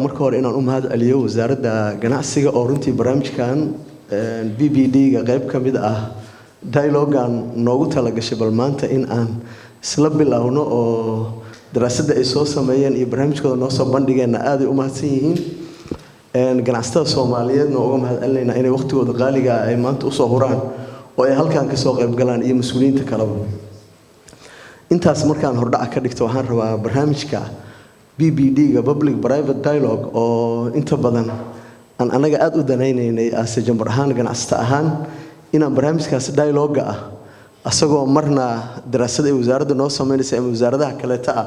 marka hore inaan u mahad celiyo wasaaradda ganacsiga oo runtii barnaamijkan BBD-ga qayb ka mid ah dialogue-gan noogu talagashay bal maanta in aan isla bilowno oo daraasadda ay soo sameeyeen iyo barnaamijkooda noo soo bandhigeenna aad ay u mahadsan yihiin ganacsatada Soomaaliyeedna uga mahad celinaynaa inay waqtigooda qaaliga ah ay maanta u soo huraan oo ay halkaan ka soo qayb galaan iyo mas'uuliyiinta kaleba intaas markaan hordhac ka dhigto waxaan rabaa barnaamijka BBD-ga Public Private Dialogue oo inta badan aan anaga aad u danaynaynay jambar ahaan ganacsata ahaan inaan barnaamijkaas dialogue ah asagoo marna daraasad ay wasaaradda noo sameynayso ama wasaaradaha kaleeta ah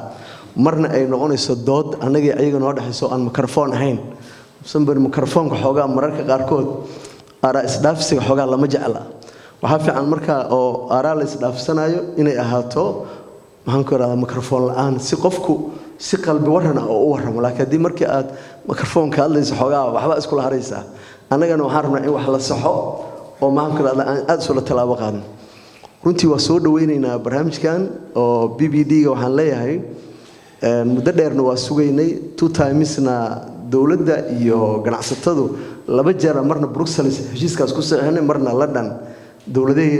marna ay noqonayso dood anaga iyaga noo dhaxayso aan microphone ahayn sanbari microphone-ka xoogaa mararka qaarkood ara isdhaafsiga xoogaa lama jecla waxa fiican marka oo ara la isdhaafsanayo inay ahaato waxaan ku raadaa microphone la'aan si qofku si qalbi waran oo u waramo laakiin hadii markii aad microphone ka hadlayso xoogaa waxba isku la haraysaa annagana waxaan rabnaa in wax la saxo oo maxaan ku raadaa aad soo la talaabo qaadno runtii waa soo dhaweynaynaa barnaamijkan oo BBD-ga waxaan leeyahay muddo dheerna waa sugaynay two times-na dawladda iyo ganacsatadu laba jeer marna Brussels heshiiskaas ku saxeynay marna London dawladdii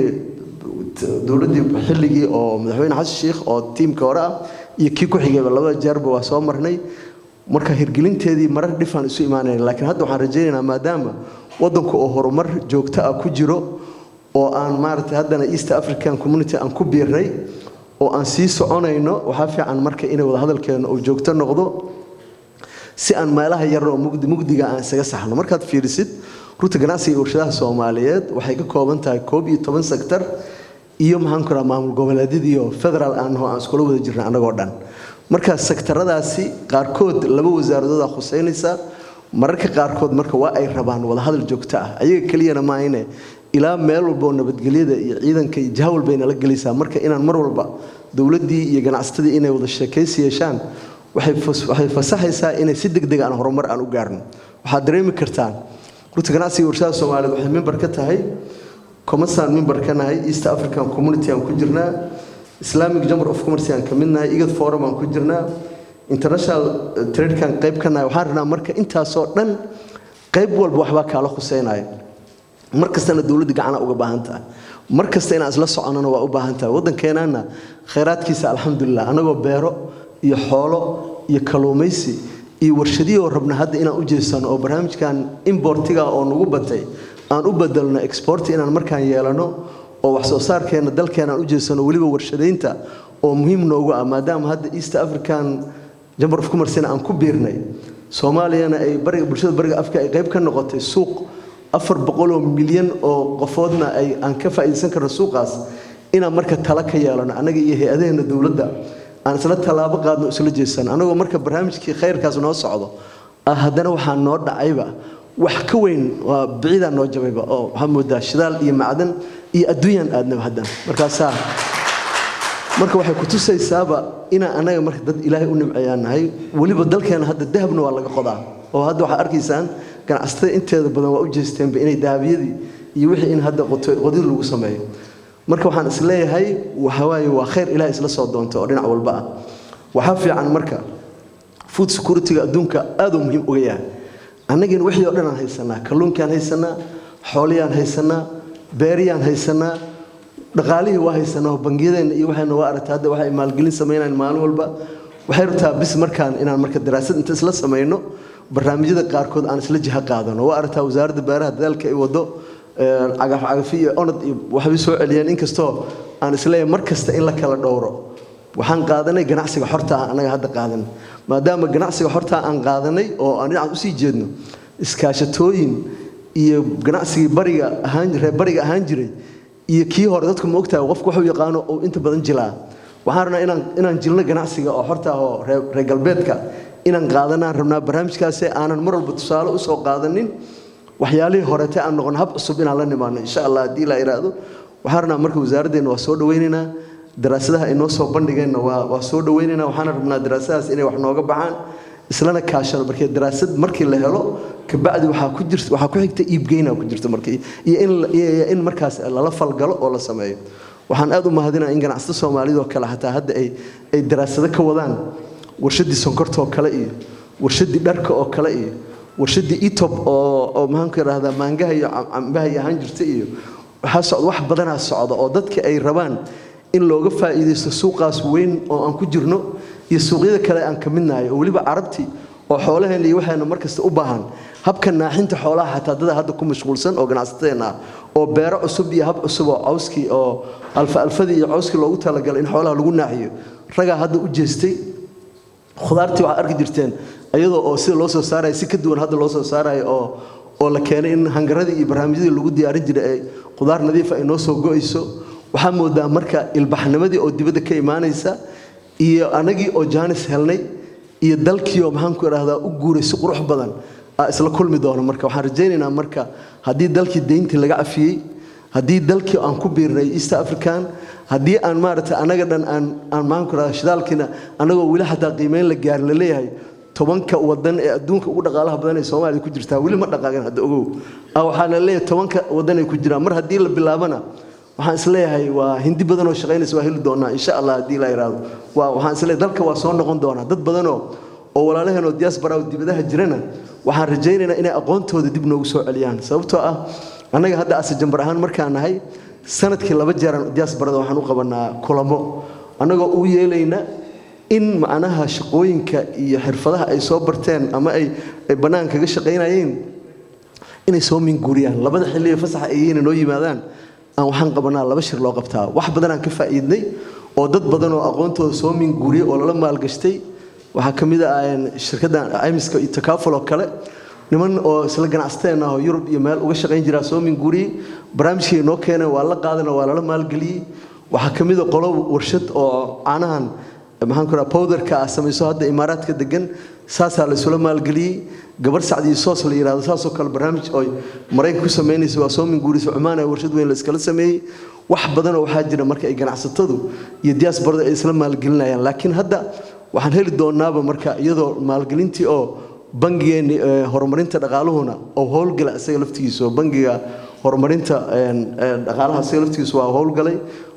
xilligii oo madaxweyne Xasan Sheikh oo tiimka hore ah iyo kii ku xigay labada jeerba waa soo marnay marka hirgelinteedii marar dhifan isu imaanayeen laakiin hadda waxaan rajaynaynaa maadaama wadanku oo horumar joogto ah ku jiro oo aan maartay haddana East African Community aan ku biirnay oo aan sii soconayno waxa fiican marka inay wada hadalkeena oo joogto noqdo si aan meelaha yar oo mugdiga aan isaga saxno markaad fiirisid ruuta ganacsiga iyo warshadaha Soomaaliyeed waxay ka kooban tahay 11 sector iyo maxaan ku ramaa maamul goboleedyada iyo federal aan isku wada jirnaa anagoo dhan marka sektaradaasi qaarkood laba wasaaradood ah khuseynaysa mararka qaarkood marka waa ay rabaan wada hadal joogto ah ayaga kaliyana ma ayne ilaa meel walba nabadgelyada iyo ciidanka iyo jahawl bayna la galaysaa marka inaan mar walba dawladdii iyo ganacsatadii inay wada sheekaysi yeeshaan waxay fasaxaysaa inay si degdeg ah horumar aan u gaarno waxa dareemi kartaan ruuta ganacsiga warshadaha Soomaaliyeed waxay member ka tahay Commerce member ka nahay East African Community aan ku jirnaa Islamic Chamber of Commerce aan ka mid nahay IGAD Forum aan ku jirnaa International Trade kan qayb ka nahay waxaan rabnaa marka intaas oo dhan qayb walba waxba kala khuseenayo markastana dawladda gacan uga baahan tahay markasta inaan isla soconano waa u baahan tahay wadankeenana khayraadkiisa alxamdulillah anagoo beero iyo xoolo iyo kalluumaysi iyo warshadiyo rabna hadda inaan u jeesano oo barnaamijkan importiga oo nagu batay aan u bedelno export inaan markaan yeelano oo wax soo saarkeena dalkeena aan u jeesano waliba warshadeynta oo muhiim noogu ah maadaama hadda East African Chamber of Commerce aan ku biirnay Soomaaliyana ay bulshada bariga Afrika ay qayb ka noqotay suuq 400 milyan oo qofoodna ay aan ka faa'iideysan karno suuqaas inaan marka tala ka yeelano anaga iyo hay'adaheena dawladda aan isla talaabo qaadno isla jeesan anagoo marka barnaamijkii khayrkaas noo socdo haddana waxaa noo dhacayba wax ka weyn waa biciida noo jabayba oo waxa moodaa shidaal iyo macdan iyo adduunyan aadnaba haddana markaasaa marka waxay ku tusaysaaba inaan anaga marka dad Ilaahay u nimceeyanahay waliba dalkeena hadda dahabna waa laga qodaa oo hadda waxa arkaysaan ganacsatada inteeda badan waa u jeesteen inay dahabiyadii iyo wixii in hadda qodid lagu sameeyo marka waxaan is leeyahay waxa waaye waa khayr Ilaahay isla soo doonto oo dhinac walba ah waxa fiican marka food security-ga adduunka aad u muhiim uga yahay annagina wixii oo dhan aan haysanaa kalluunkaan haysanaa xooliyaan haysanaa beeriyaan haysanaa dhaqaalihii waa haysanaa bangiyadeenna iyo waxayna waa aragtaa hadda waxay maalgelin sameynayaan maalin walba waxay rabtaa bis markaan inaan marka daraasad inta isla sameeyno barnaamijyada qaarkood aan isla jiha qaadano waa aragtaa wasaaradda beeraha dadaalka ay wado cagaf iyo onad iyo waxay soo celiyeen inkastoo aan isleeyahay markasta in la kala dhowro waxaan qaadanay ganacsiga xorta ah anaga hadda qaadan maadaama ganacsiga xorta aan qaadanay oo aan dhinac u sii jeedno iskaashatooyin iyo ganacsiga bariga ahaan jiray iyo kii hore dadku ma ogtahay qofku wuxuu yaqaano oo inta badan jilaa waxaan rabnaa inaan jilno ganacsiga oo xorta ah oo reer galbeedka inaan qaadanaan rabnaa barnaamijkaas aanan mar walba tusaale u soo qaadanin waxyaalihii horeetay aan noqon hab cusub inaan la nimaano insha Allah hadii la iraado waxaan rabnaa marka wasaaraddeena waa soo dhaweynaynaa daraasadaha ay noo soo bandhigeenna waa soo dhaweynaynaa waxaan rabnaa daraasadahaas inay wax nooga baxaan islana kaashano markii daraasad markii la helo ka bacdi waxa ku xigta iibgeynaa ku jirta markii iyo in markaas la falgalo oo la sameeyo waxaan aad u mahadinayaa in ganacsatada Soomaaliyeed oo kale hataa hadda ay daraasado ka wadaan warshadii sonkorta oo kale iyo warshadii dharka oo kale iyo warshadii Etop oo maxaan ku yiraahdaa maangaha iyo cambaha ahaan jirtay iyo waxa socdo wax badan socdo oo dadka ay rabaan in looga faa'iideysto suuqaas weyn oo aan ku jirno iyo suuqyada kale aan ka midnahay oo waliba Carabti oo xoolaheena iyo waxaana markasta u baahan habka naaxinta xoolaha hataa dad hadda ku mashquulsan oo ganacsateena oo beero cusub iyo hab cusub oo cawski oo alfadii iyo cawski loogu talagalay in xoolaha lagu naaxiyo raga hadda u jeestay khudaartii waxa arki jirteen ayadoo oo sida loo soo saaray si ka duwan hadda loo soo saaray oo la keenay in hangaradii iyo barnaamijyadii lagu diyaarin jiray ay khudaar nadiif ah inoo soo go'ayso waxa moodaa marka ilbaxnimadii oo dibadda ka imaanaysa iyo anagii oo jaanis helnay iyo dalkii oo maxaan ku yiraahdaa u guuray si qurux badan isla kulmi doono marka waxaan rajaynaynaa marka haddii dalkii deyntii laga afiyey haddii dalkii aan ku biirnay East African haddii aan maaragtay anaga dhan aan maxaan ku yiraahdaa shidaalkiina anagoo weli xataa qiimeyn la gaar la leeyahay 10 wadan ee adduunka ugu dhaqaalaha badan ee Soomaaliya ku jirta weli ma dhaqaaqin hadda ogow waxa la leeyahay 10 wadan ay ku jiraan mar haddii la bilaabana waxaan isleeyahay waa hindi badan oo shaqeynaysa waa heli doonaa insha Allah haddii la yiraahdo waxaan isleeyahay dalka waa soo noqon doonaa dad badan oo walaalaheen oo diaspora oo dibadaha jirana waxaan rajaynaynaa inay aqoontooda dib noogu soo celiyaan sababtoo ah anaga hadda asajambar ahaan markaan nahay sanadkii 2 jeer diasporada waxaan u qabanaa kulamo anagoo u yeelayna in macnaha shaqooyinka iyo xirfadaha ay soo barteen ama ay banaanka kaga shaqeynayeen inay soo min guuriyaan labada xilli ee fasaxa ay inoo yimaadaan aan waxaan qabanaa 2 shir loo qabtaa wax badan aan ka faa'iidnay oo dad badan oo aqoontooda soo min guuriyo oo la maalgashtay waxa kamid ah shirkadda Aymiska iyo Takaaful oo kale niman oo isla ganacsateen ah oo Yurub iyo meel uga shaqeyn jira soo min guuriyay barnaamijkii noo keenay waa la qaadana waa la maalgeliyay waxa kamid ah qolo warshad oo caanahan maxaan ku raraa powderka samayso hadda Imaaraadka degan saasa la isla maalgeliyay gabar Saacdi Soos la yiraahdo saasoo kale barnaamij oo Mareykanka ku sameynayso waa soo min guuriyay Cumaan ay warshad weyn la iskala sameeyay wax badan oo waxa jira marka ay ganacsatadu iyo diasporada ay isla maalgelinayaan laakiin hadda waxaan heli doonaaba marka iyadoo maalgelintii oo bangigeena horumarinta dhaqaaluhuna oo howlgala isaga laftigiisa bangiga horumarinta dhaqaalaha isaga laftigiisa waa howlgalay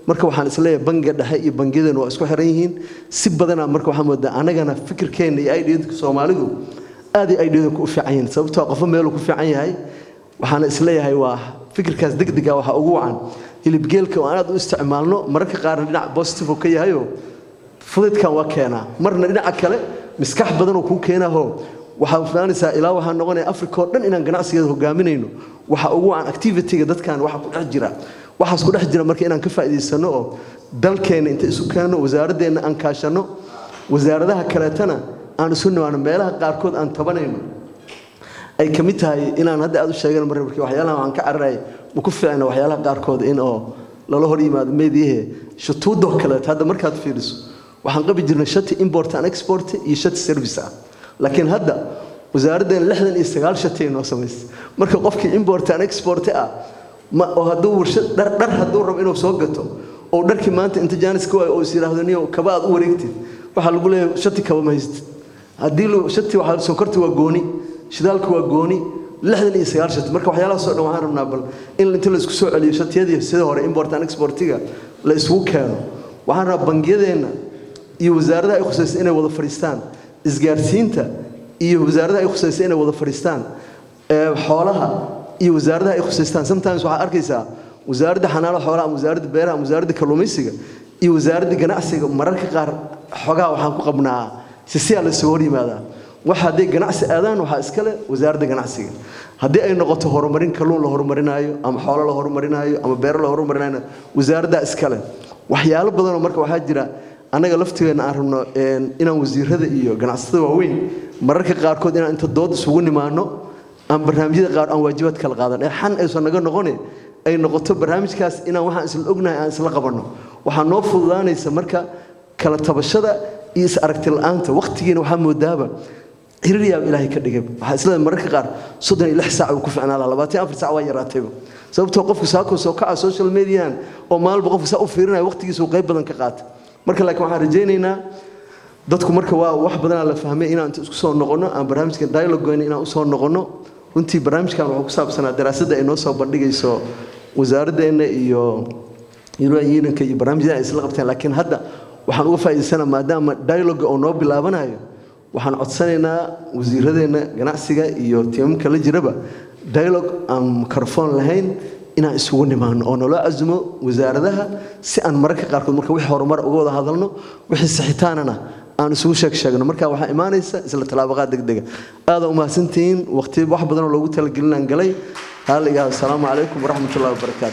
marka waxaan isleeyahay bangiga dhexe iyo bangiyadeena waa isku xiran yihiin si badan marka waxaan moodaa anagana fikirkeena iyo ideyada Soomaalidu aad ay ideyada ku fiican yihiin sababtoo qof meel ku fiican yahay waxaan isleeyahay waa fikirkaas degdega waxa ugu wacan hilibgeelka oo aad u isticmaalno marka qaar dhinac positive ka yahay fududkan waa keenaa marna dhinaca kale miskax badan oo ku keenaho waxa faanaysaa ilaa waxa noqonay Afrika oo dhan inaan ganacsigeeda hogaaminayno waxa ugu aan activity-ga dadkan waxa ku dhex jira waxaas ku dhex jira marka inaan ka faa'iideysano oo dalkeena inta isu keeno wasaaraddeena aan kaashano wasaaradaha kaleetana aan isu nimaano meelaha qaarkood aan tabanayno ay kamid tahay inaan hadda aad u sheegan markii waxyaalaha aan ka cararay ma ku fiicna waxyaalaha qaarkood in oo lala hor yimaado meediyaha shutuudo kale hadda markaad fiiriso waxaan qabi jirnay shati import and export iyo shati service ah laakiin hadda wasaaraddan 69 shati inoo samaysay marka qofkii import and export ah ma oo hadduu warshad dhar hadduu rabo inuu soo gato oo dharkii maanta inta jaanis ka oo is yiraahdo niyo kaba aad u wareegtid waxa lagu leeyahay shati kaba ma haystid haddii shati waxa sonkorta waa gooni shidaalku waa gooni 69 shati marka waxyaalaha soo dhan waxaan rabnaa bal in inta la isku soo celiyo shatiyadii sida hore import and exportiga la isugu keeno waxaan rabaa bangiyadeena iyo wasaaradda ay khusaysan inay wada fariistaan isgaarsiinta iyo wasaaradda ay khusaysan inay wada fariistaan xoolaha iyo wasaaradda ay khusaystaan sometimes waxa arkaysaa wasaaradda xanaanada xoolaha wasaaradda beeraha wasaaradda kalluumaysiga iyo wasaaradda ganacsiga mararka qaar xogaa waxaan ku qabnaa si la soo hor yimaada waxa haday ganacsi aadaan waxa iska leh wasaaradda ganacsiga haddii ay noqoto horumarin kalluun la horumarinayo ama xoolo la horumarinayo ama beero la horumarinayo wasaaradda iska leh waxyaalo badan oo marka waxa jira anaga laftigeena aan rabno inaan wasiirada iyo ganacsatada waaweyn mararka qaarkood inaan inta dood isugu nimaano aan barnaamijyada qaar aan waajibaad kala qaadan xan aysan naga noqonay ay noqoto barnaamijkaas inaan waxaan isla ognahay aan isla qabanno waxa noo fududaanaysa marka kala tabashada iyo is aragti la'aanta waqtigeena waxa moodaaba xiriiriya ilaahay ka dhigay waxa isla mararka qaar 36 saac ku fiicnaa 24 saac waa yaraatay sababtoo qofku saako soo kaca social media oo maalba qofku saa u fiirinayo waqtigiisa qayb badan ka qaata marka laakiin waxaan rajaynaynaa dadku marka waa wax badan la fahmay inaan isku soo noqono aan barnaamijka dialogue inaan u soo noqono runtii barnaamijkan wuxuu ku saabsanaa daraasadda ay noo soo bandhigayso wasaaraddeena iyo barnaamijyada ay isla qabteen laakiin hadda waxaan uga faa'iideysanaa maadaama dialogue oo noo bilaabanayo waxaan codsanaynaa wasiiradeena ganacsiga iyo tiimamka la jiraba dialogue aan microphone lahayn inaan isugu nimaano oo nala azumo wasaaradaha si aan mararka qaarkood marka wixii horumar uga wada hadalno wixii saxitaanana aan isugu sheegno marka waxa imaanaysa isla talaabaqad degdeg aad u mahadsantiin waqti wax badan oo loogu talagelinaan galay hal iga assalaamu calaykum waraxmatullaahi wabarakaatuh